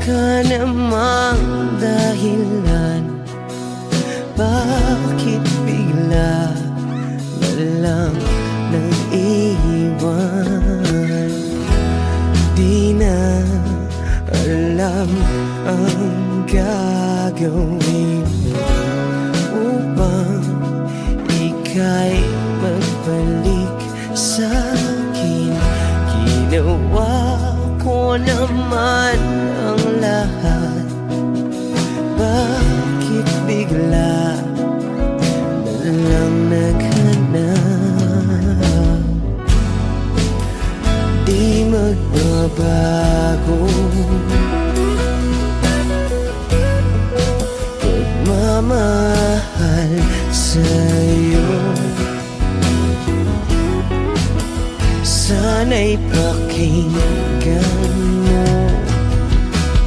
ka namang dahilan, bakit bigla na lang nang iwan? Di na alam ang gagawin upang ika'y magbalik sa'kin. Ginawa ko naman ang lahat, bakit bigla na lang naghanap? Di magbabago pagmamahal sa'yo. Sana'y pakinggan mo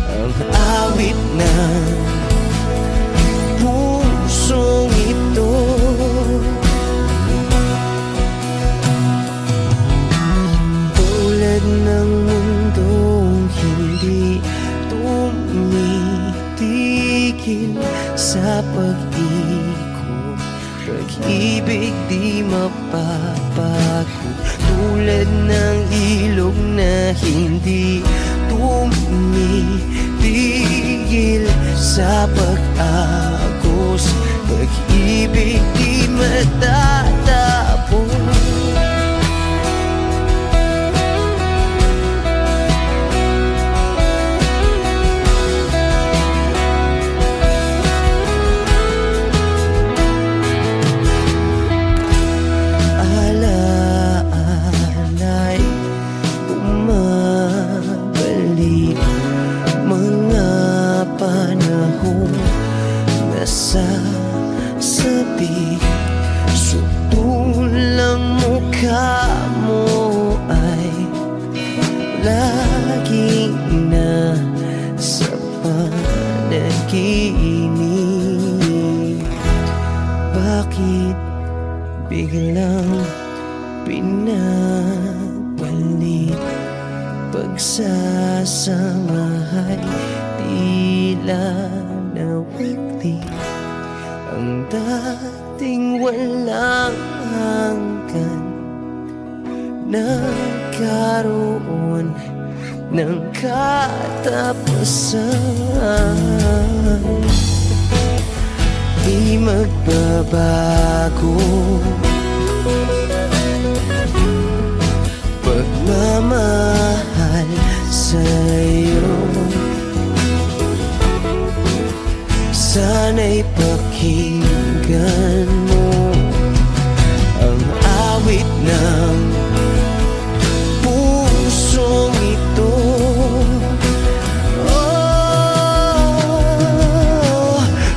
ang awit ng pusong ito. Tulad ng mundong hindi tumitigil sa pag-ikot, pag-ibig di mapapagod. Tulad ng ilog na hindi tumitigil sa pag-agos, pag-ibig di matatapos. Sabi, sutulang mukha mo ay lagi na sa panaginip. Bakit biglang pinabalik? Pagsasamahay tila nawagli, ang dating walang hanggan nagkaroon ng katapusan. Di magbabago pagmamahal sa'yo. Sana'y pakinggan mo ang awit ng pusong ito. Oh,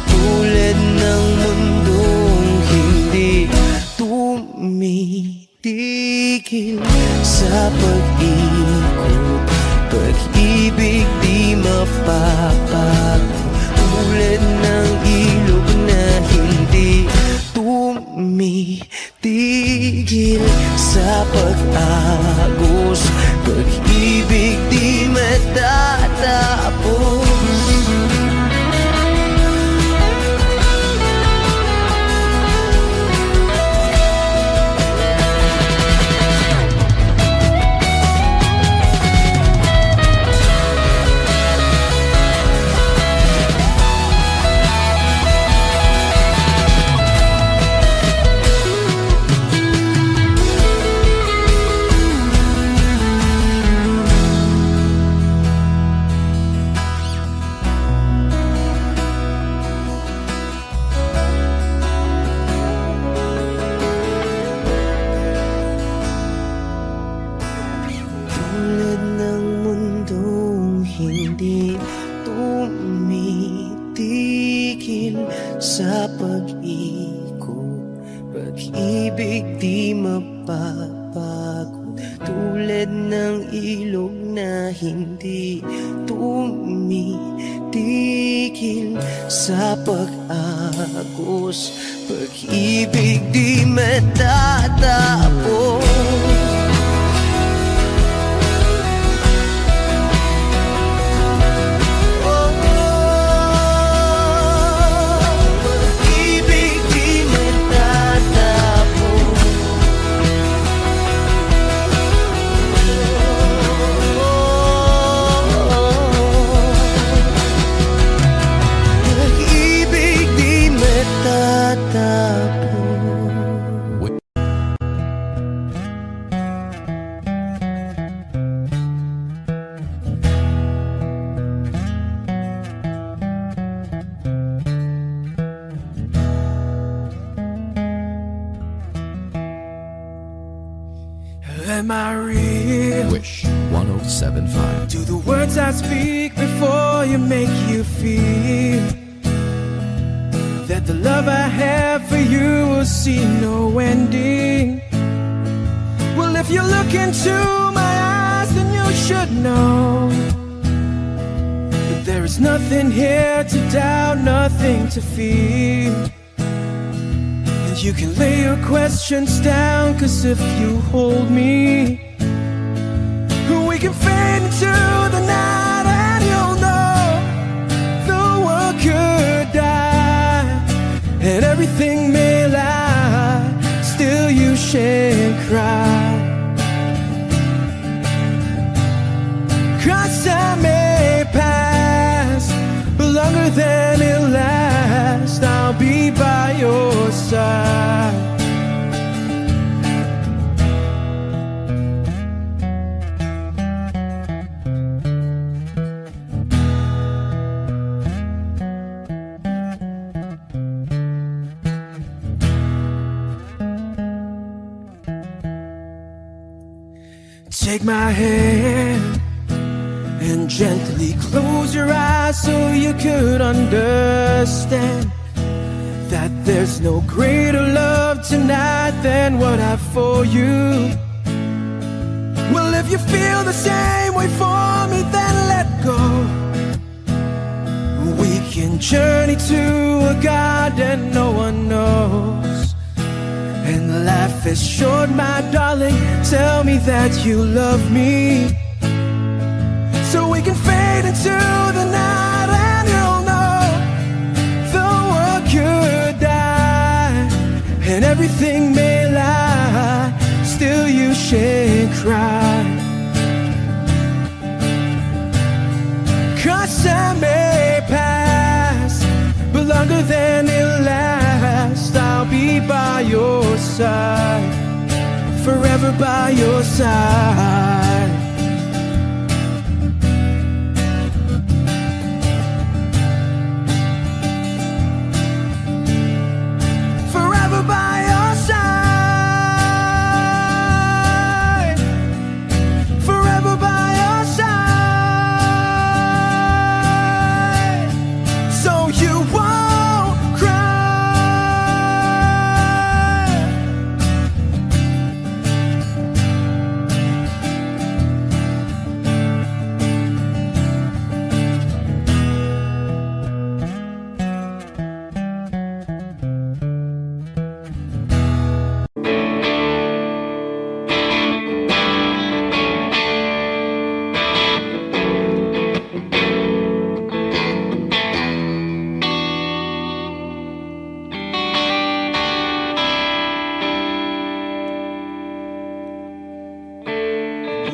tulad ng mundong hindi tumitigil sa pag-ikot, pag-ibig di mapapagod. Tulad ng ilog na hindi tumitigil sa pag-agos, pag-ibig di matatapos. Hindi tumitigil sa pag-ikot, pag-ibig di mapapagod. Tulad ng ilog na hindi tumitigil sa pag-agos, pag-ibig di matatapos. Am I real? Wish 1075. Do the words I speak before you make you feel that the love I have for you will see no ending? Well, if you look into my eyes, then you should know that there is nothing here to doubt, nothing to fear. And you can lay your questions down, 'cause if you hold me, we can fade into the night, and you'll know the world could die and everything may lie, still you shan't cry. 'Cause time may pass, but longer than it'll last, I'll be by your side. Take my hand and gently close your eyes so you could understand that there's no greater love tonight than what I've for you. Well, if you feel the same way for me, then let go. We can journey to a garden no one knows. And life is short, my darling, tell me that you love me, so we can fade into the night, and you'll know the world could die and everything may lie, still you shan't cry. 'Cause time may pass, but longer than it'll last, I'll be by your side, forever by your side. Forever by your side, forever by your side, so you won't cry.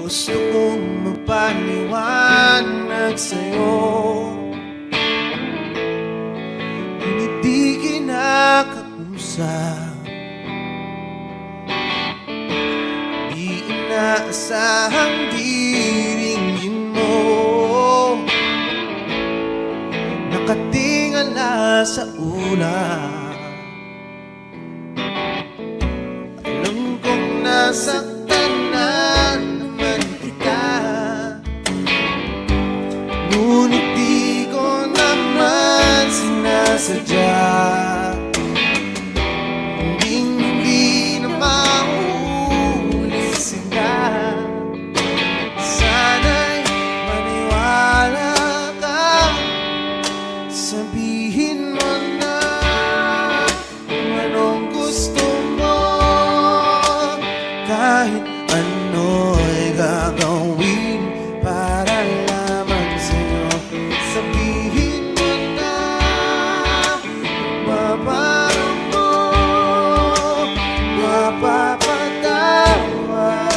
Gusto kong magpaliwanag sa'yo, ngunit di kinakausap. Di inaasahang diringgin mo, nakatingala sa ulap. Alam kong nasaktan na naman kita, ngunit di ko naman sinasadya. Hindi na mauulit sila. Sana'y maniwala ka, sabihin mo na kung anong gusto mo. Kahit ano'y gagawin para lamang sa'yo, sabihin mo na mapaparang mo, mapapatawad.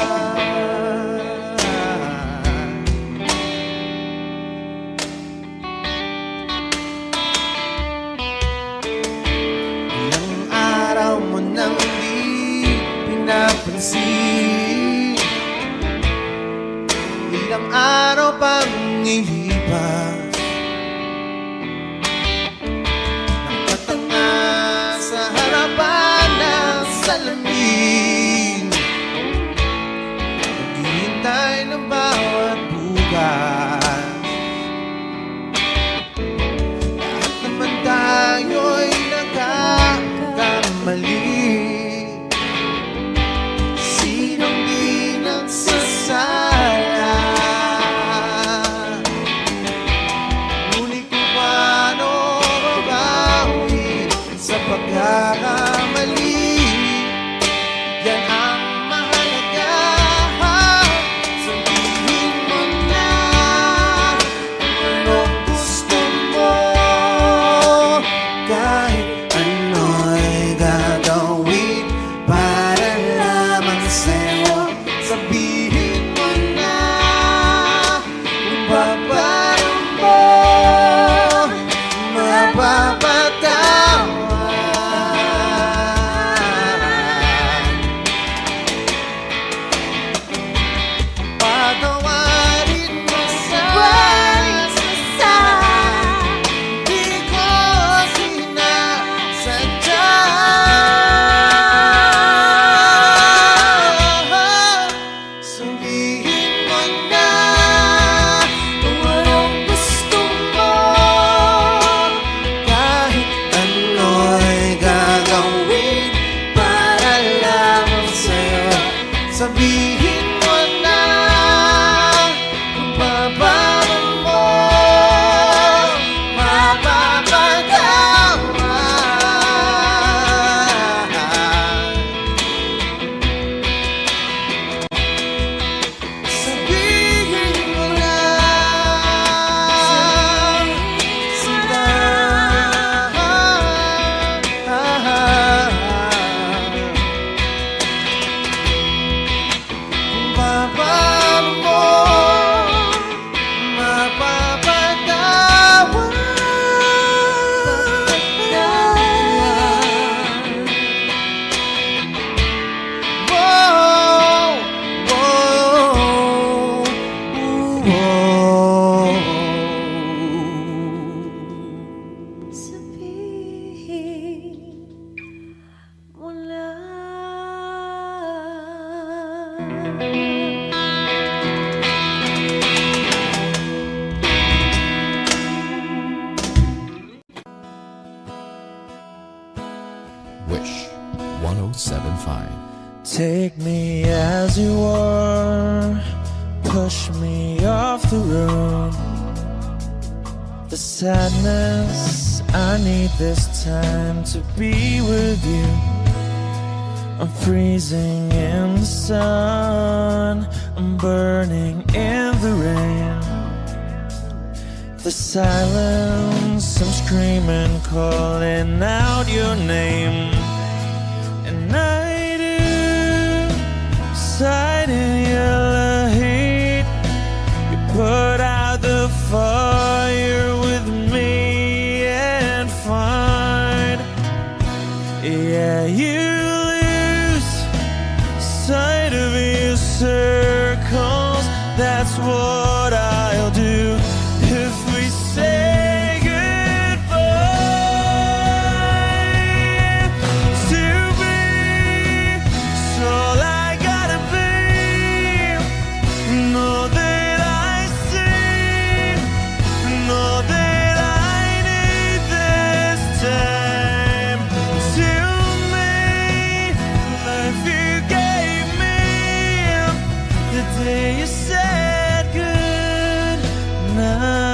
Ilang araw mo nang di pinapansin, ilang araw pang ilipas, nakatanga sa harapan ng salamin. bukas. Lahat naman tayo'y nagkakamali. Sinong di nagsasala? Ngunit kung paano mabawi sa pagkakamali, yan ang mahalaga. Sabihin mo na anong gusto mo, kahit ano'y gagawin para lamang sa'yo. Sabihin mo na kung paano mo mapapatawan. Patawarin mo sa di ko sinasadya. Sabihin mo na kung anong gusto mo, kahit ano'y gagawin para lamang sa'yo. Sabihin mo na kung paano mo mapapatawan. Sabihin mo lang sila. Kung paano mo mapapatawan. Whoa, whoa, whoa. Sabihin mo lang. Wish 1075. Take me as you are, push me off the road. The sadness, I need this time to be with you. I'm freezing in the sun, I'm burning in the rain. The silence, I'm screaming, calling out your name. And I do sight in your heat. You put out the fire with me and find, yeah, you lose sight of your circles. That's what I'll do if we say goodbye. To be, it's all I gotta be. Know that I see, know that I need this time. To me, life you gave me the day you said good night.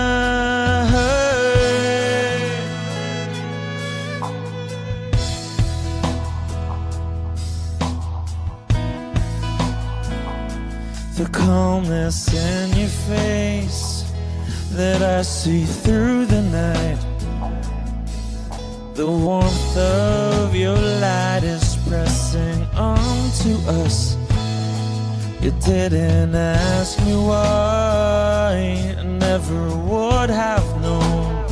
The calmness in your face that I see through the night. The warmth of your light is pressing onto us. You didn't ask me why, I never would have known.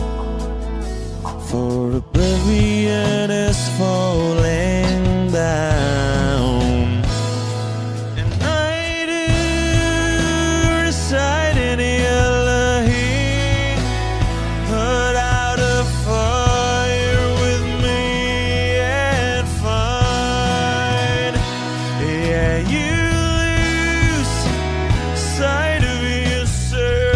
For oblivion is falling down. And I do reside in Elohim. Put out a fire with me and find, yeah, you lose sight of your circle.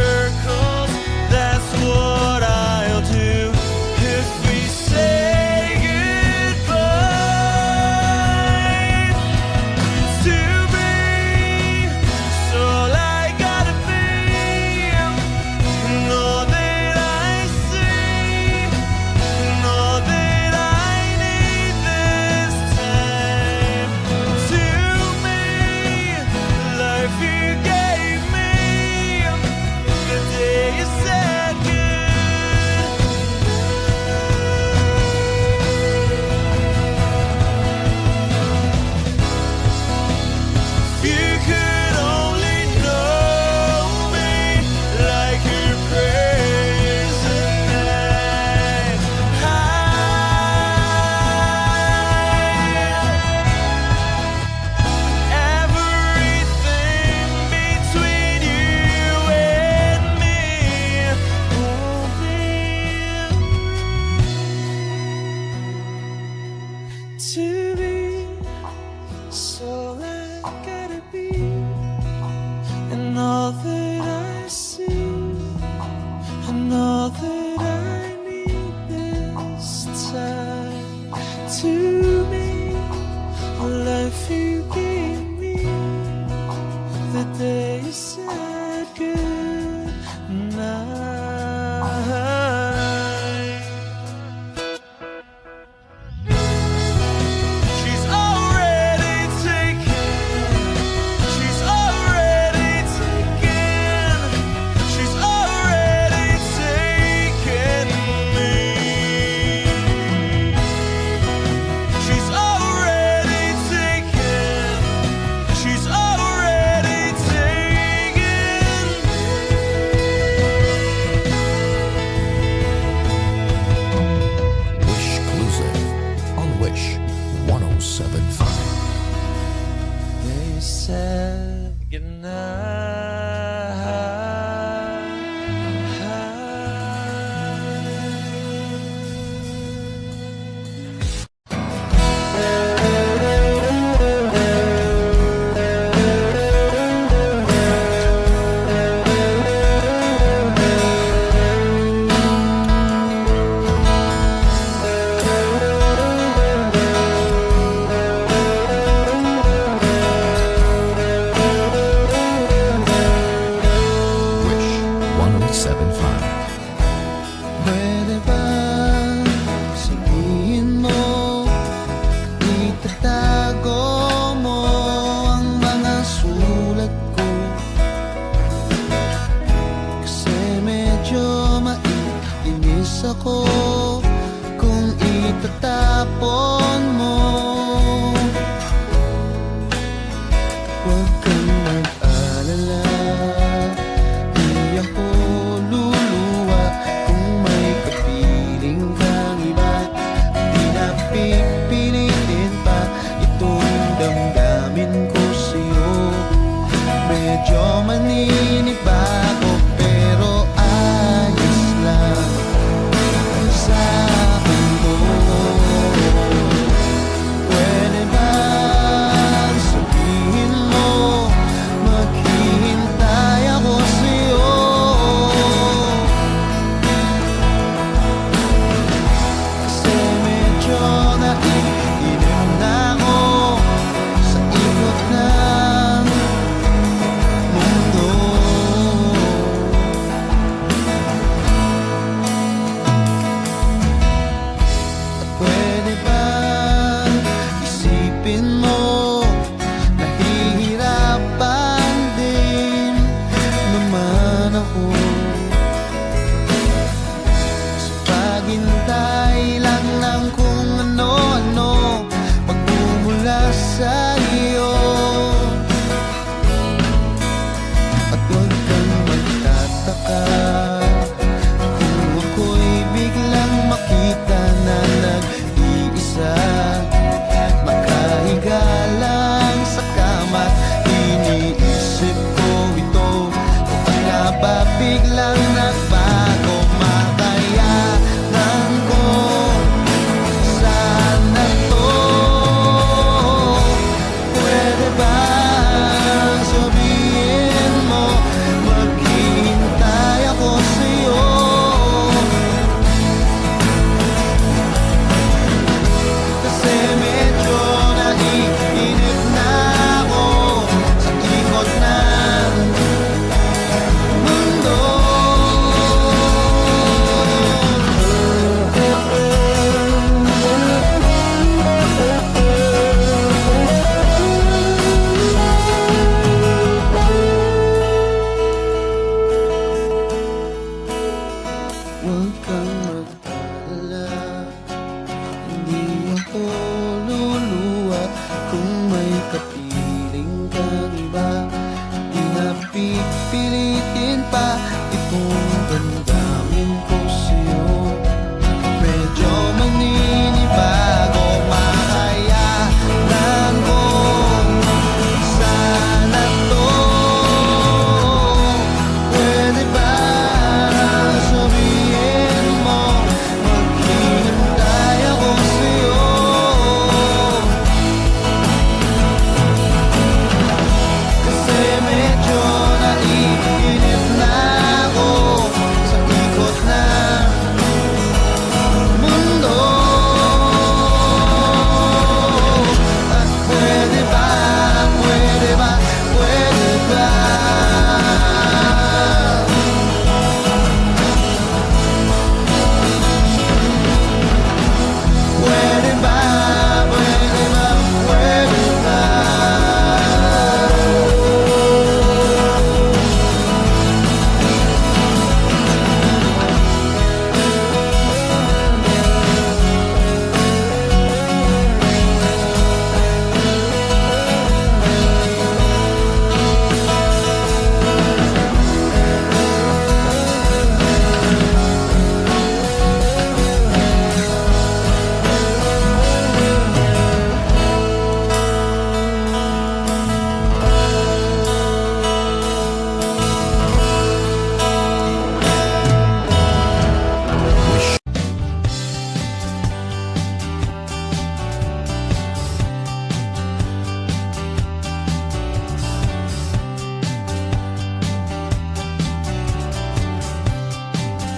kang mag-alala. Hindi ako luluwa kung may kapiling kang iba. Di na pipilitin pa itong damdamin ko sa'yo. Medyo maninibago, makayanan ko sana to. Pwede ba sabihin mo maghihintay ako sa'yo? Kasi medyo naiinip na ako sa ikot ng mundo. At pwede ba, pwede ba, pwede ba? Pwede ba, pwede ba, pwede ba?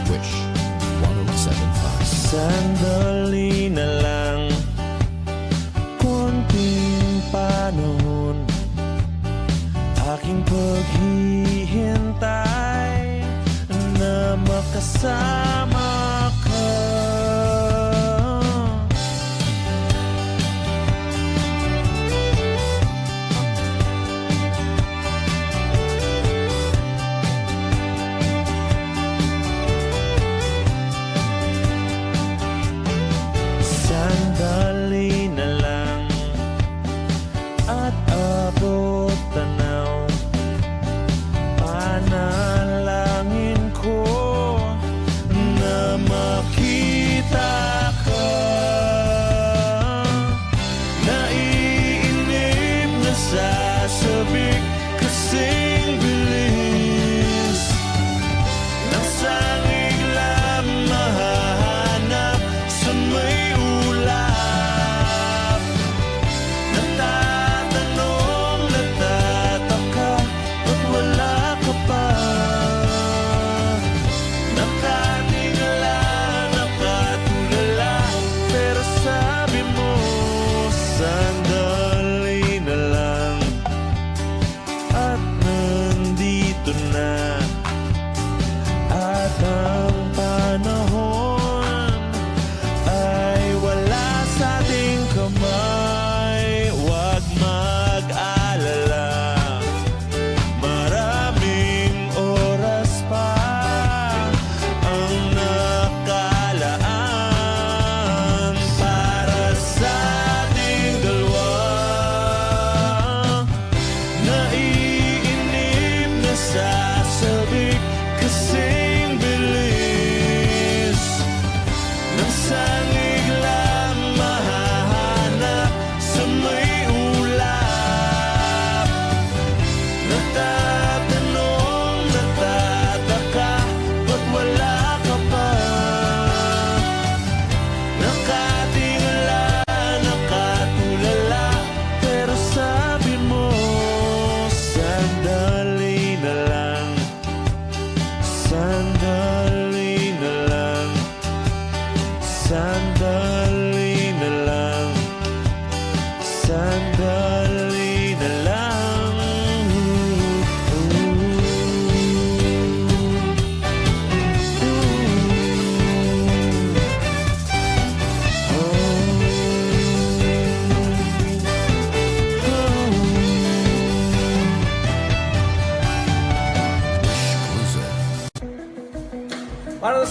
Wish 1075. Sandali na lang, konting panahon, aking paghihintay na makasama ka. Sandali na lang at abot tanaw, panalangin ko na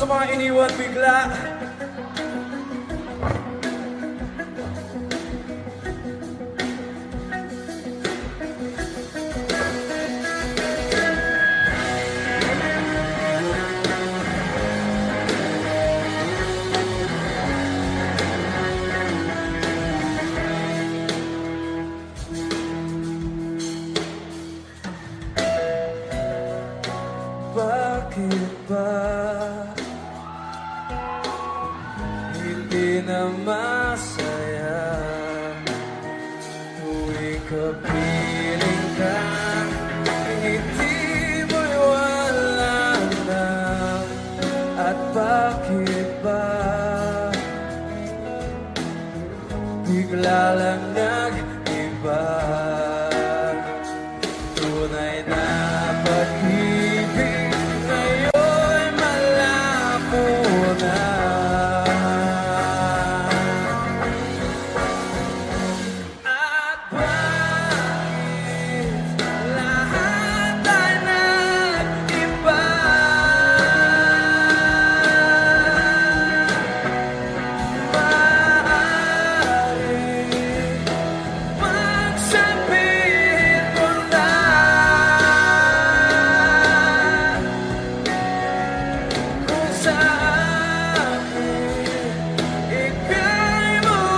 sa mga iniwan bigla. Bakit ba hindi na masaya tuwing kapiling ka? Ngiti mo'y wala na. At bakit ba bigla lang nag-iba? Tunay na pag-ibig ngayon'y malabo na. At bakit lahat ay nag-iba? Maaaring magsabihin mo na kung sa akin ika'y mawala.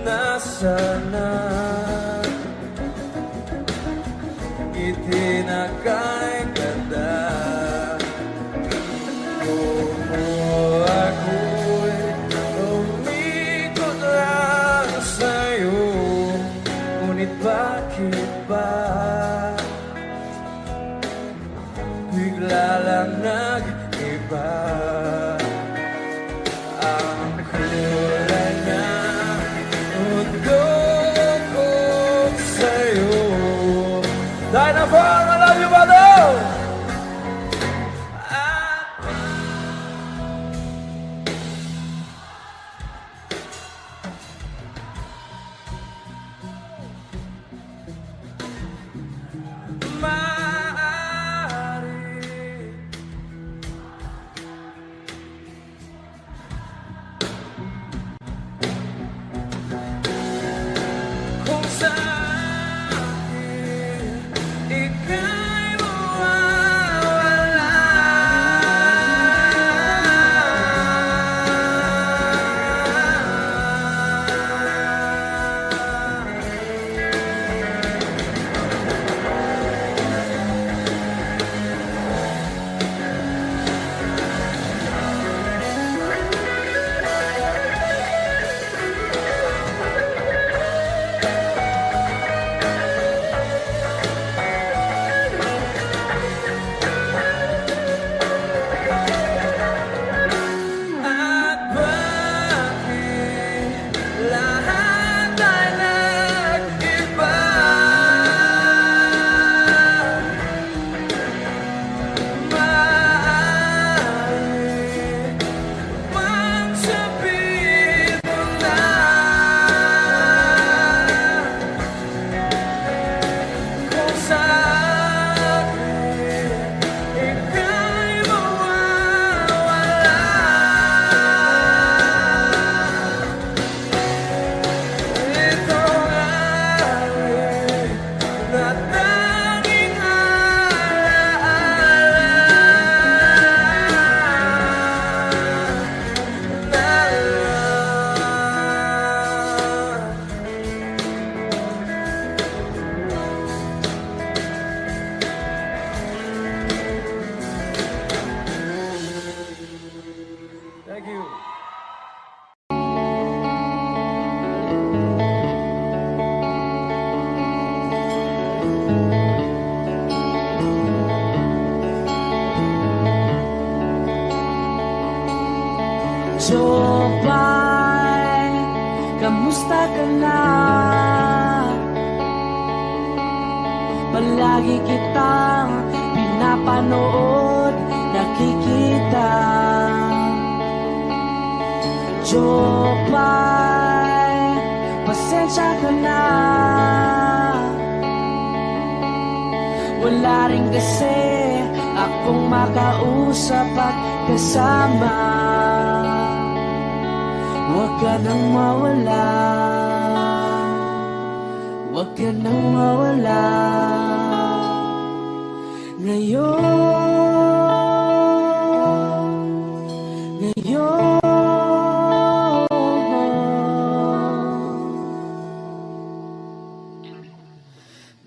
Nasaan na ngiti na kay ganda? Kung ako'y umikot lang sa'yo, ngunit bakit ba bigla lang nag-iba? Ang kulay na mundo ko sa'yo. Dynapalm, I love you, brother! At maaari kung sa akin ika'y mawawala. palagi kitang pinapanood, nakikita. Jopay, pasensya ka na. Wala rin kasi akong makausap at kasama. Huwag ka nang mawala, huwag ka nang mawala. Ngayon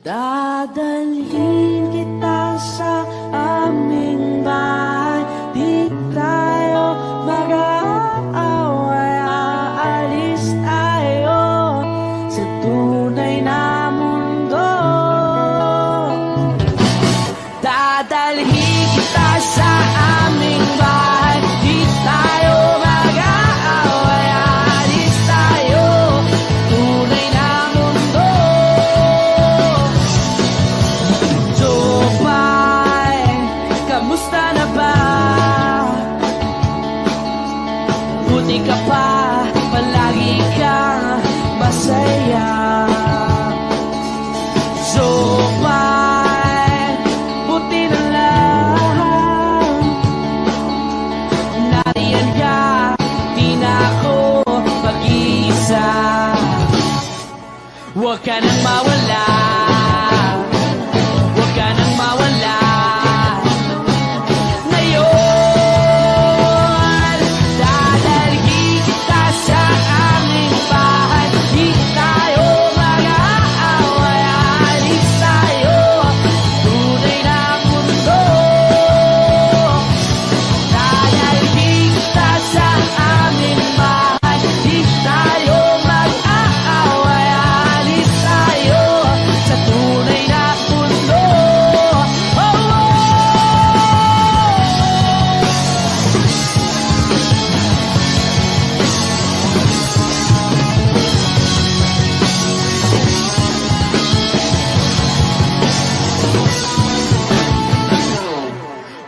dadalhin kita sa aming bahay. Di tayo mag-aaway, aalis tayo sa tunay na mundo. Dadalhin kita sa aming bahay. Di tayo mag-aaway, aalis tayo tunay na mundo. Jopay, kamusta na ba? Buti ka pa, palagi kang masaya. Jopay, buti na lang nariyan ka, di na ako mag-iisa. Huwag ka nang mawala, huwag ka nang mawala. Ngayon, dadalhin kita sa aming bahay. Di tayo mag-aaway, aalis tayo tunay na mundo. Dadalhin kita sa aming bahay. Di tayo mag-aaway, aalis tayo sa tunay na mundo. Oh,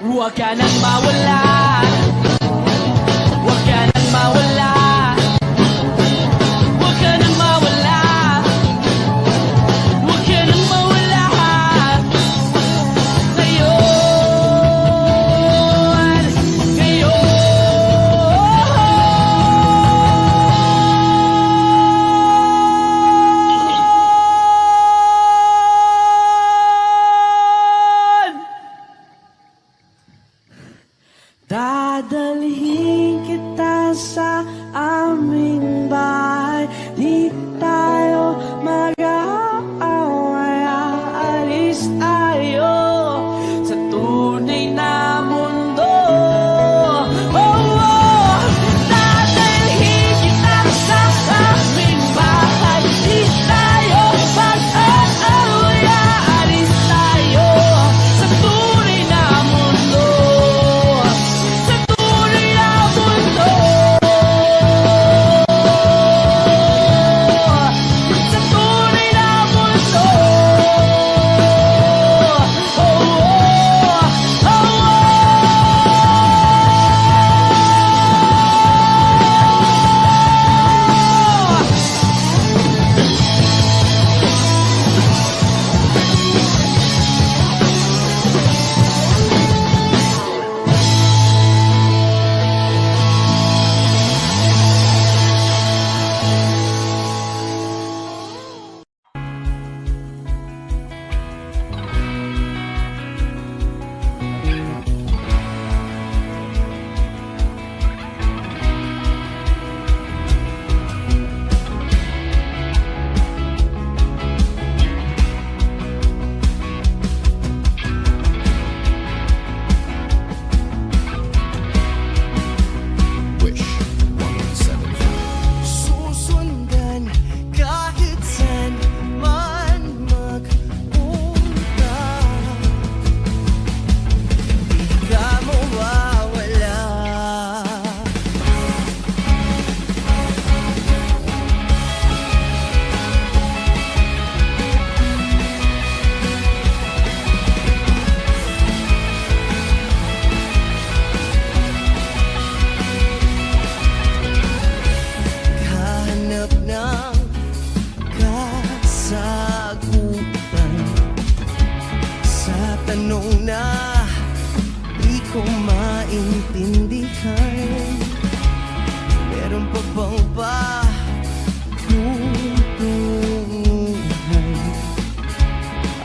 huwag ka nang mawala, huwag ka nang mawala, huwag ka nang mawala, huwag ka nang mawala. Ngayon, ngayon tanong na di ko maintindihan. Meron pa bang tuntunan?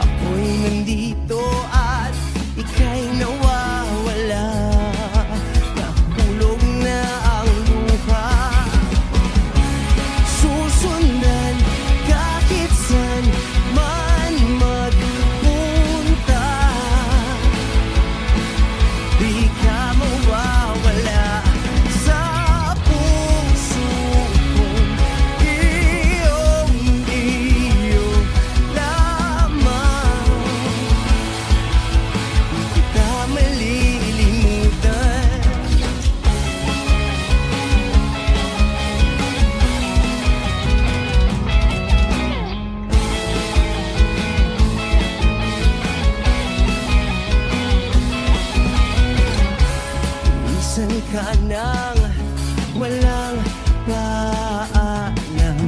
Ako'y nandito at ika'y nawawala. Nahulog na ang luha. Susundan kahit saan man magpunta. Di ka mawawala sa puso kong iyong-iyo lamang. Di kita malilimutan. Minsan ka nang walang paalam.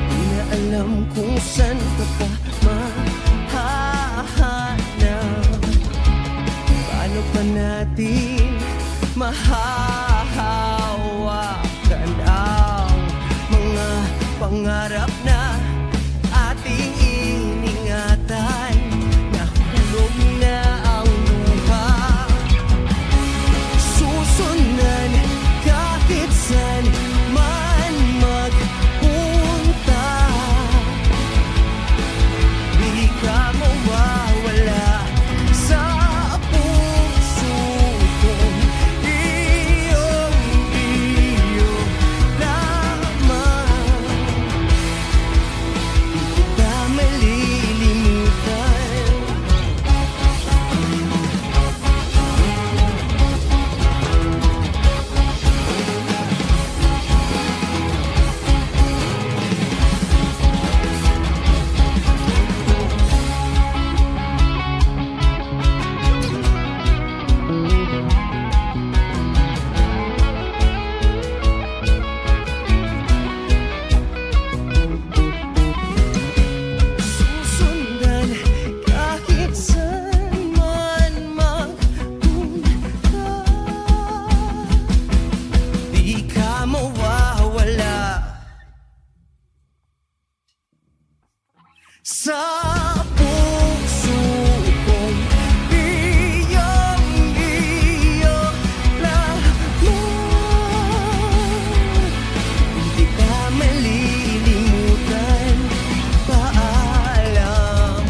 Di na alam kung saan ka pa mahahanap. Paano pa natin mahahawakan ang mga pangarap na ating iningatan? Nahulog na ang luha. Susundan kahit saan man magpunta. Di ka mawawala sa puso kong iyong-iyo lamang. Di kita malilimutan. Susundan kahit saan man magpunta. Di ka mawawala sa puso kong iyong-iyo lamang. Hindi ka malilimutan. Paalam.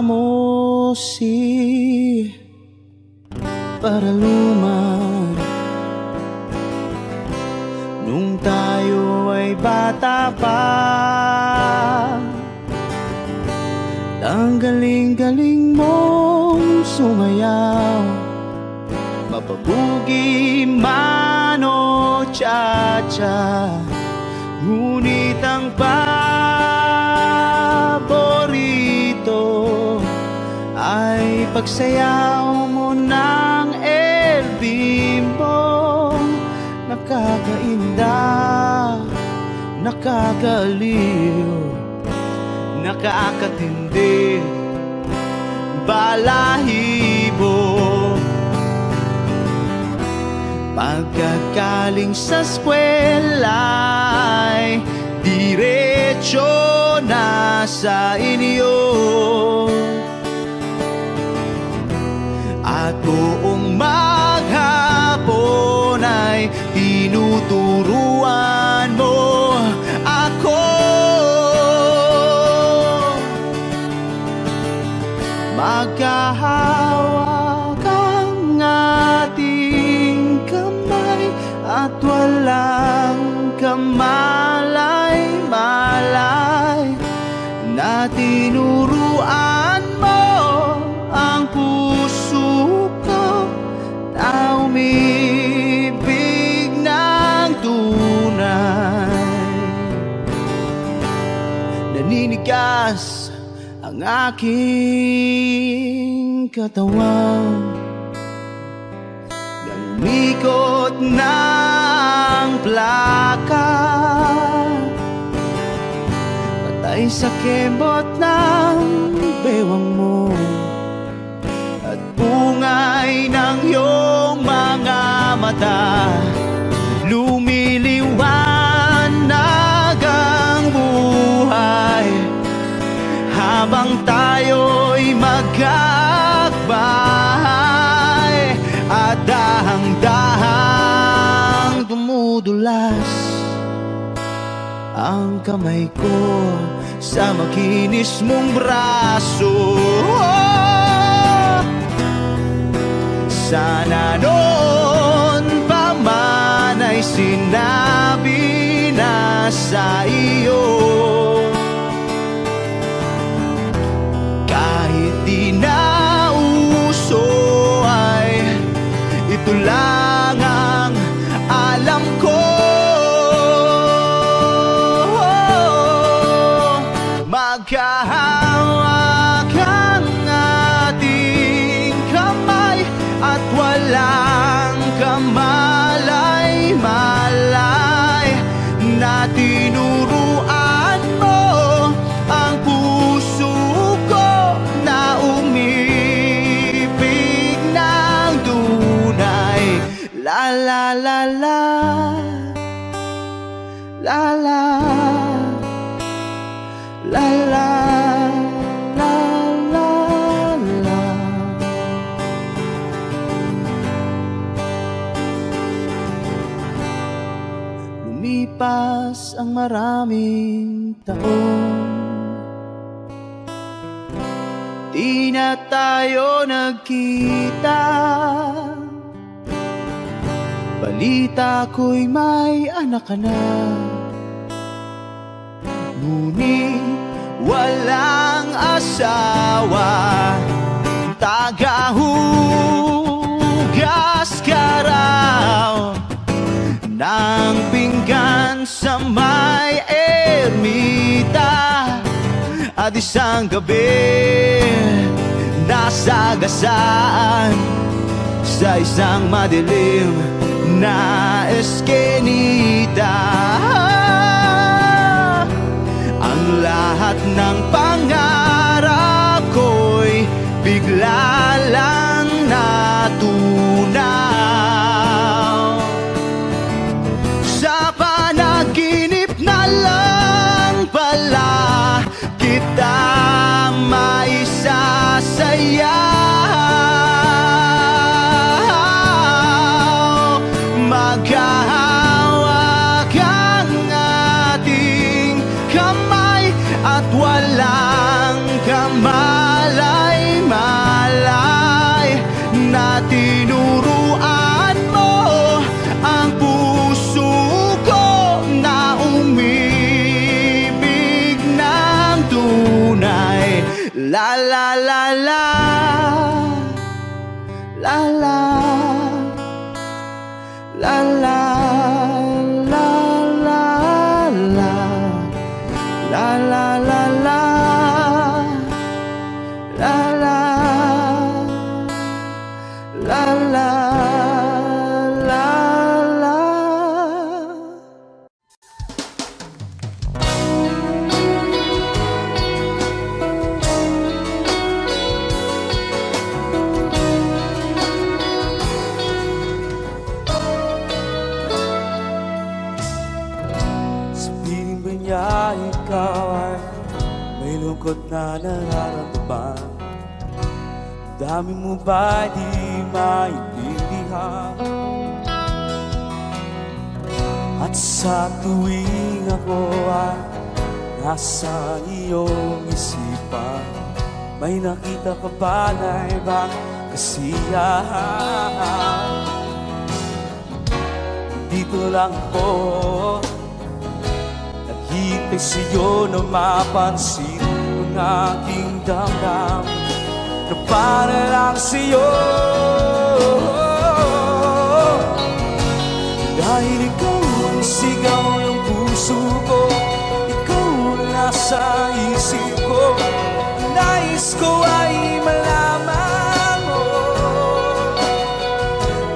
mo si Paraluman nung tayo ay bata pa. Ang galing-galing mong sumayaw, mapabugi man o cha-cha. Ngunit ang paborito ay pagsayaw mo ng El Bimbo. Nakakainda, nakakaliw, nakakatindi, balahibo. Pagkagaling sa eskwela'y diretso na sa inyo, at buong maghapon ay tinuturuan mo ako. Magkahawak ang ating kamay at walang kamalay-malay, na tinuruan mo ang puso ko na umibig ng tunay. Naninigas ang aking katawan ng mikot ng plaka, patay sa kembot ng bewang mo at bungay ng iyong mga mata. Lumiliwanag ang buhay habang tayo'y magkakbahay, at dahang-dahang dumudulas ang kamay ko sa makinis mong braso. Sana noon pa man ay sinabi na sa iyo, kahit di na uso ay ito lang ang alam ko. Magkahawak ang ating kamay at walang kamalay-malay, na tinuruan mo ang puso ko na umibig ng tunay. La la la la, la la, la la, la la, la. Lumipas ang maraming taon, di na tayo nagkita. Balita ko'y may anak ka na, ngunit walang asawa. Tagahugas ka raw ng pinggan sa may ermita, at isang gabi nasagasaan sa isang madilim na eskenita. Ang lahat ng pangarap ko'y bigla lang natunaw. Sa panaginip na lang pala kita maisasayaw. Maghahawak ang ating kamay at walang kamalay. la la la la la la la la la la la la la la la la la. Sabihin ba niya ikaw ay may lungkot na nararamdaman? Dami mo ba di maintindihan? At sa tuwing ako ay nasa iyong isipan, may nakita ka ba na ibang kasiyahan? Dito lang po naghihintay sa'yo na mapansin ang aking damdamin na para lang sa'yo. Dahil ikaw ang sigaw ng puso ko, ikaw ang nasa isip ko, ang nais ko ay malaman mo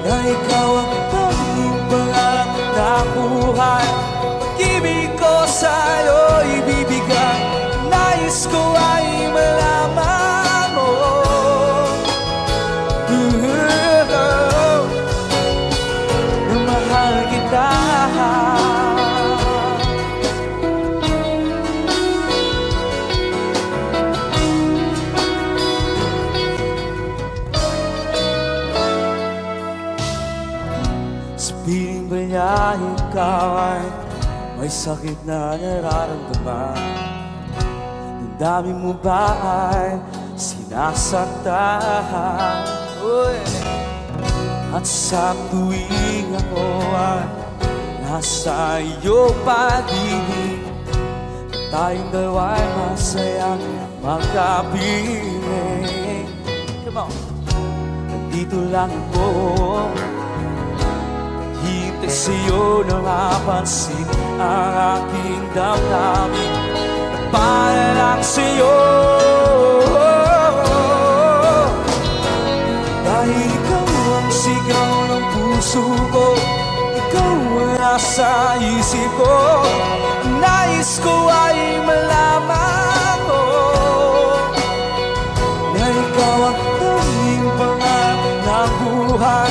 na ikaw ang tanging pangarap na buhay. Pag-ibig ko sa'yo ibibigay, nais ko ay malaman mo na mahal kita. Sabihin ba niya ikaw ay may sakit na nararamdaman? Ang dami mo ba ay sinasaktan? Uy. At sa tuwing ako ay nasa iyo paligid, tayong dalawa ay masayang magkapiling. Come on. Nandito lang ako, hintay sa'yo na mapansin ang aking damdamin na para lang sa'yo. Dahil ikaw ang sigaw ng puso ko, ikaw ang nasa isip ko, ang nais ko ay malaman mo na ikaw ang tanging pangarap ng buhay.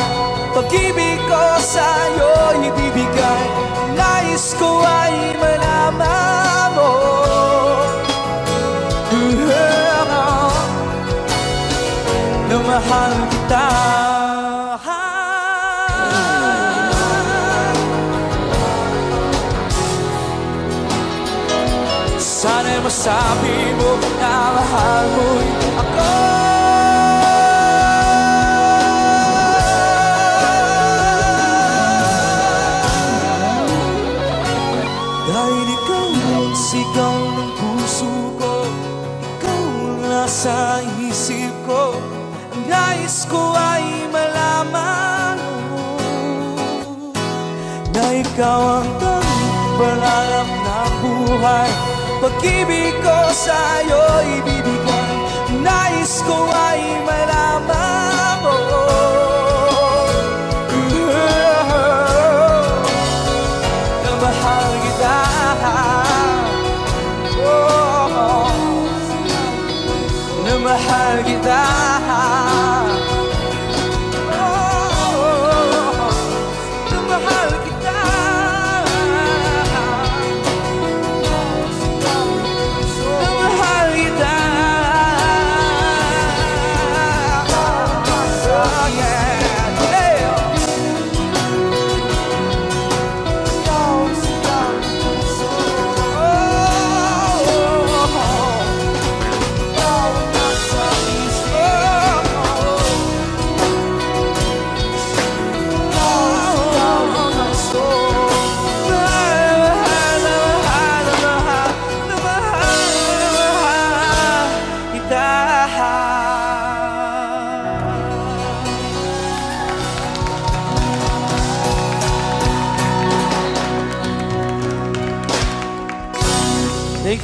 Pag-ibig ko sa'yo ibibigay, nais ko ay malaman mo na mahal kita. Sana'y masabi mo na mahal mo'y ako. Dahil ikaw ang sigaw ng puso ko, ikaw ang nasa isip ko, ang nais ko ay malaman mo na ikaw ang tanging pangarap ng buhay. Pag-ibig ko sa'yo ibibigay, nais ko ay malaman mo na mahal kita. Na mahal kita. Na mahal kita. Na mahal kita. Oh yeah. Hey.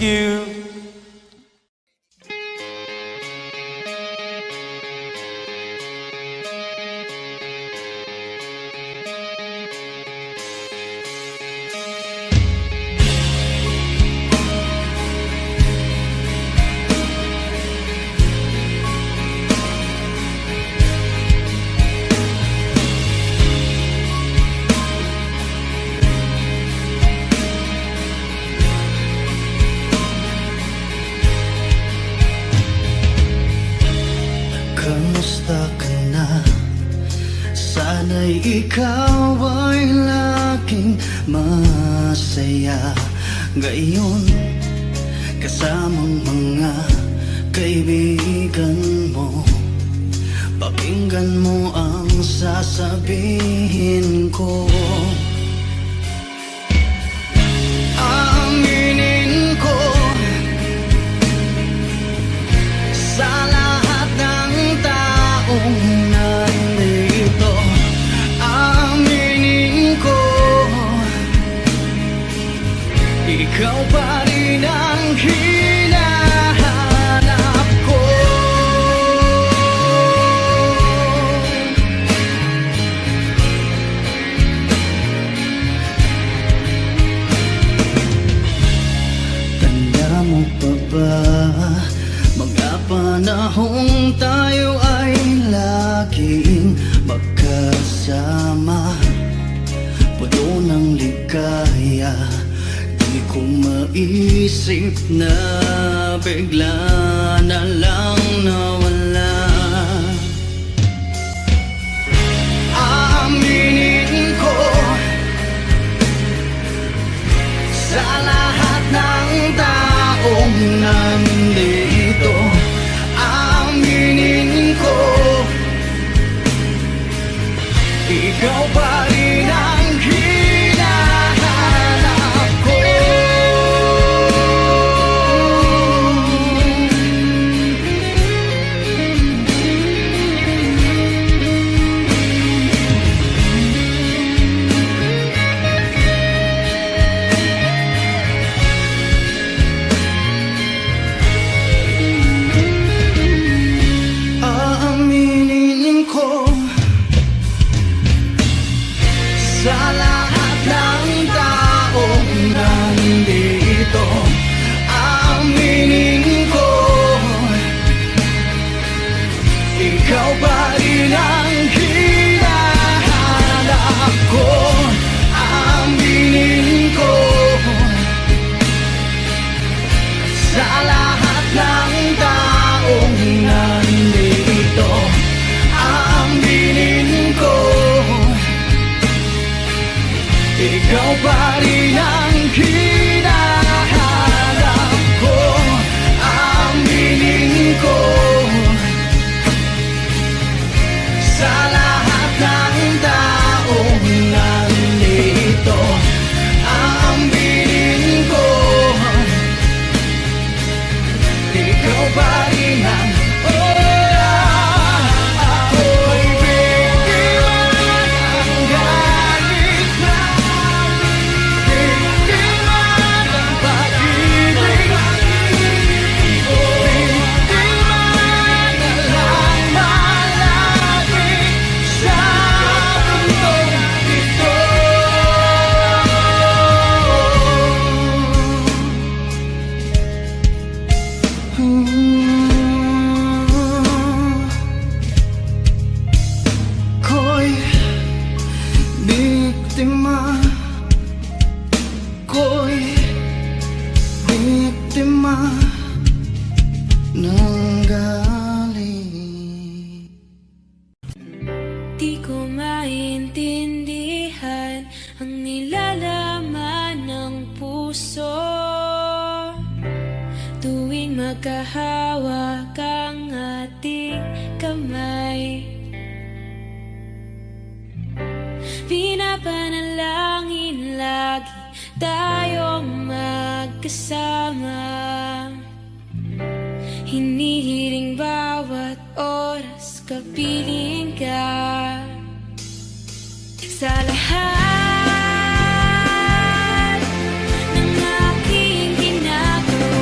Thank you. Kamusta ka na? Sana'y ikaw ay laging masaya ngayon, kasamang mga kaibigan mo. Pakinggan mo ang sasabihin ko. Aminin ko sa lahat ng taong nandito. Aminin ko, ikaw pa rin ang hinahanap ko. Tanda mo pa ba mga panahong tayo ay laging magkasama, puno ng ligaya? Di ko maisip na bigla na lang nawala. Aminin ko sa lahat ng taong nandito. Aminin ko, ikaw pa rin ang hinahanap ko. Aaminin ko sa lahat ng taong nandito. Aminin ko, ikaw pa rin ang hinahanap ko. Aminin ko sa lahat ng taong nandito. Aminin ko, ikaw pa rin ang hinahanap ko. Aminin ko sa lahat ng taong nandito. Aminin ko, ikaw pa rin ang ako'y biktima ng galit na, biktima ng pag-ibig, biktima na lang malagi sa mundong ito. Ko'y biktima, ko'y biktima ng galing. Di ko maintindihan ang nilalaman ng puso tuwing magkahawak ang ating kamay. Pinapanalangin lagi tayong magkasama, hinihiling bawat oras kapiling ka. Sa lahat ng aking ginagawa,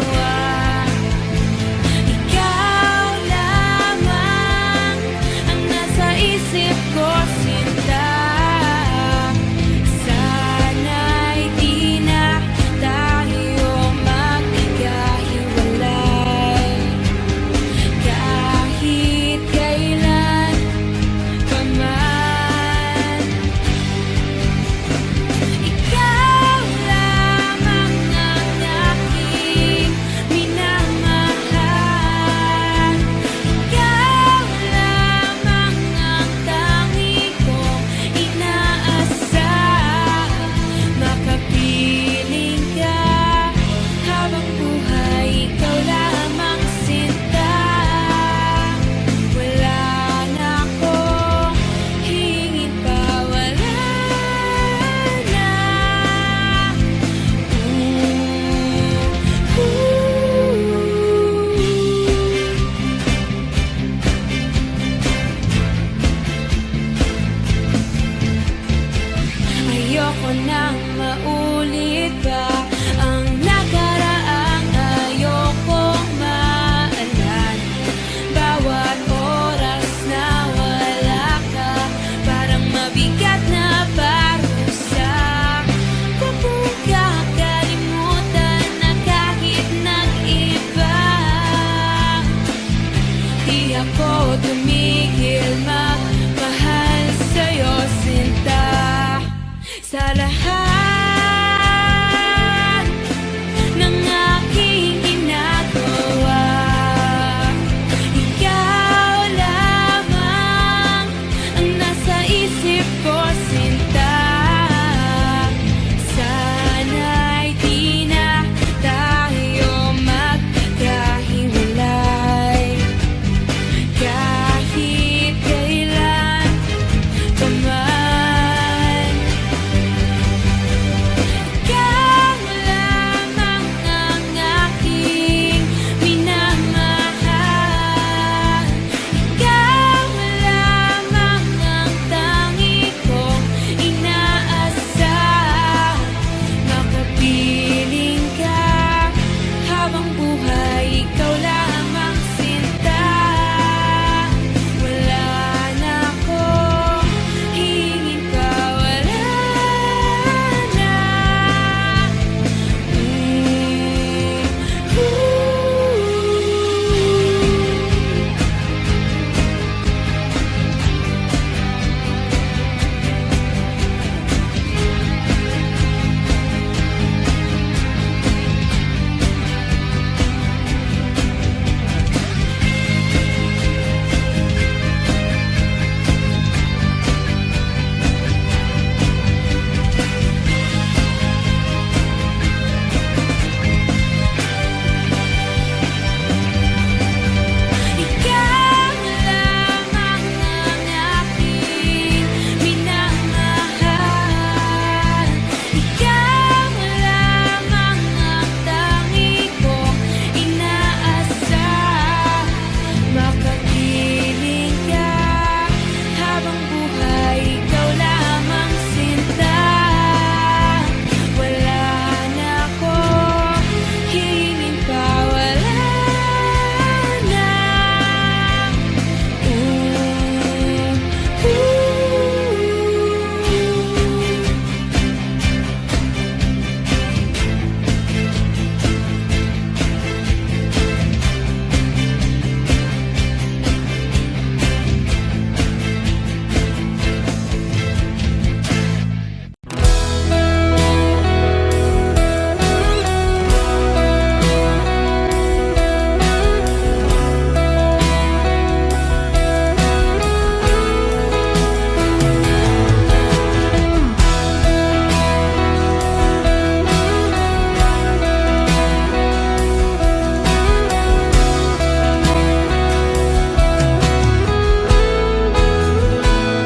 tumigil magmahal sa'yo, sinta. Sa lahat ng aking ginagawa, ikaw lamang ang nasa isip ko, sinta. Sana'y di na tayo magkahiwalay kahit kailan pa man. Ikaw lamang ang aking minamahal. Ikaw lamang ang tangi kong inaasam. Makapiling ka habang buhay, ikaw lamang, sinta. Wala na akong hingin pa, wala na. Ikaw lamang ang aking minamahal. Ikaw lamang ang tangi kong inaasam. Makapiling ka habang buhay, ikaw lamang, sinta. Wala na akong hingin pa, wala na.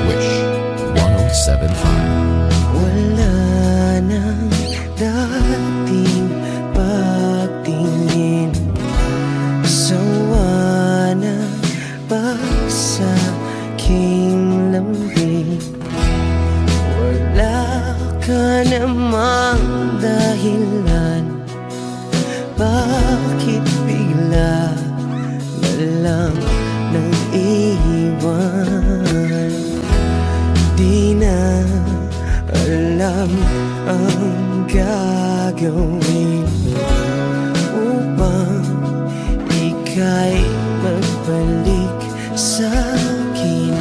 Wish 1075. Wala nang dating pagtingin, sawa na pagsaking lambing. Wala ka namang dahilan, bakit bigla na lang nang iwan? Di na alam ang gagawin upang ika'y magbalik sa'kin.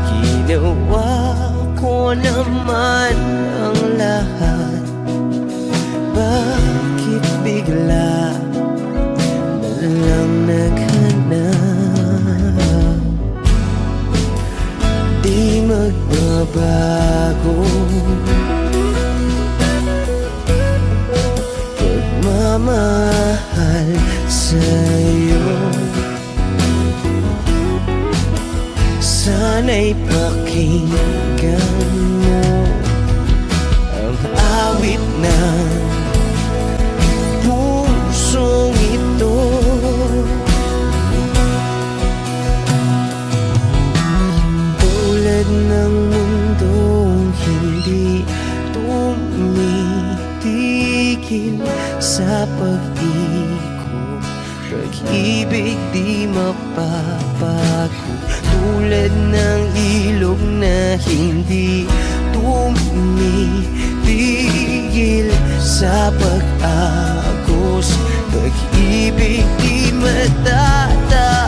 Ginawa ko naman ang lahat, bakit bigla na lang naghanap? Di magbabago pagmamahal sa'yo. Sana'y pakinggan mo ang awit ng pusong ito. Tulad ng mundong hindi tumitigil sa pag-ikot, pag-ibig di mapapago. Tulad ng ilog na hindi tumitigil sa pag-agos, pag-ibig di matatapos.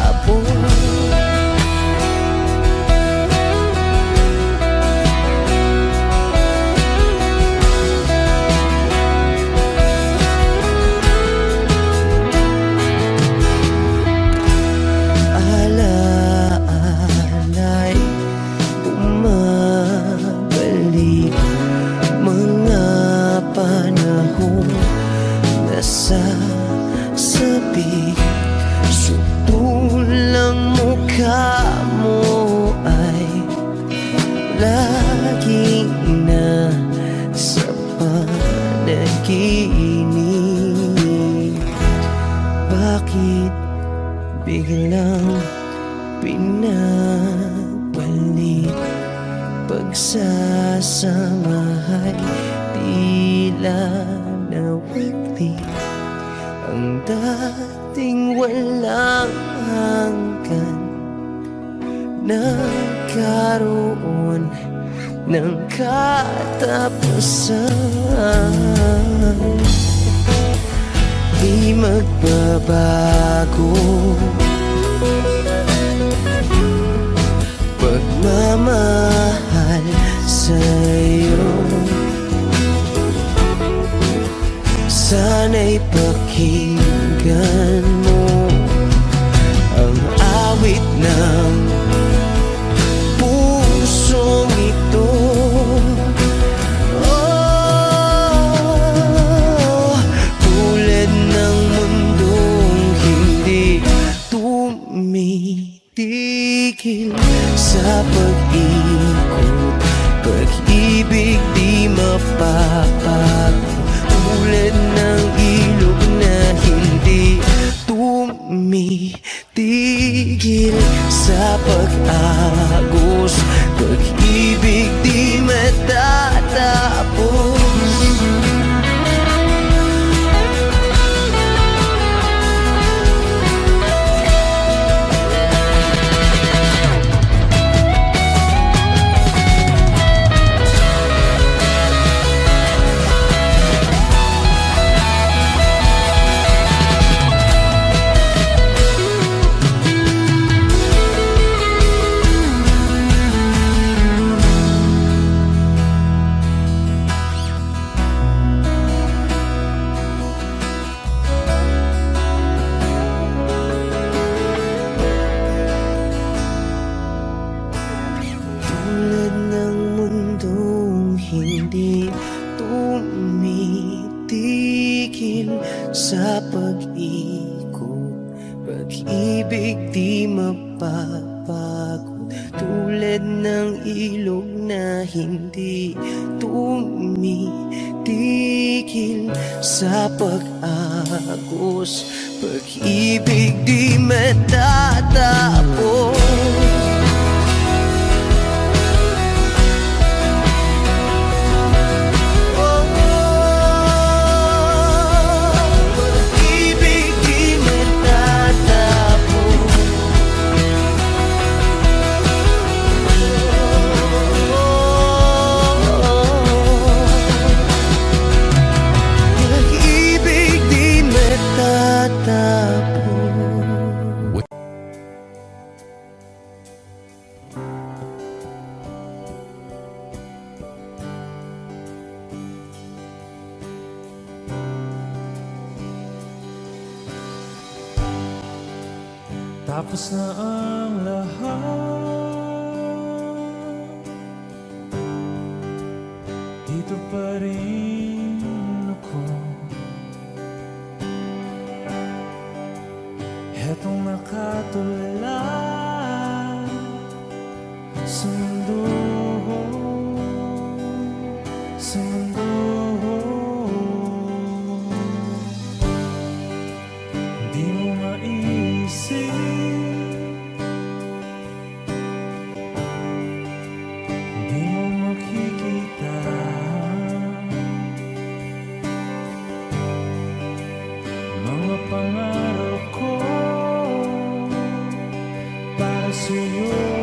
nagbalik. Pagsasamahay tila nawagli. Ang dating walang hanggan nagkaroon ng katapusan. Di magbabago pagmamahal sa'yo. Sana'y pakinggan mo ang awit ng pusong ito. Oh, tulad ng mundong hindi tumitigil sa pag-ikot, pag-ibig di mapapago. Tulad ng ilog na hindi tumitigil sa pag-agos, pag-ibig di matatapos. Tulad ng mundong hindi tumitigil sa pag-ikot, pag-ibig di mapapagod. Tulad ng ilog na hindi tumitigil sa pag-agos, pag-ibig di matatapos. Tapos na ang lahat, dito pa rin ako. Hetong nakatulala sa mundo, sa mundo. Di mo maisip, di mo makikita mga pangarap ko para sa'yo.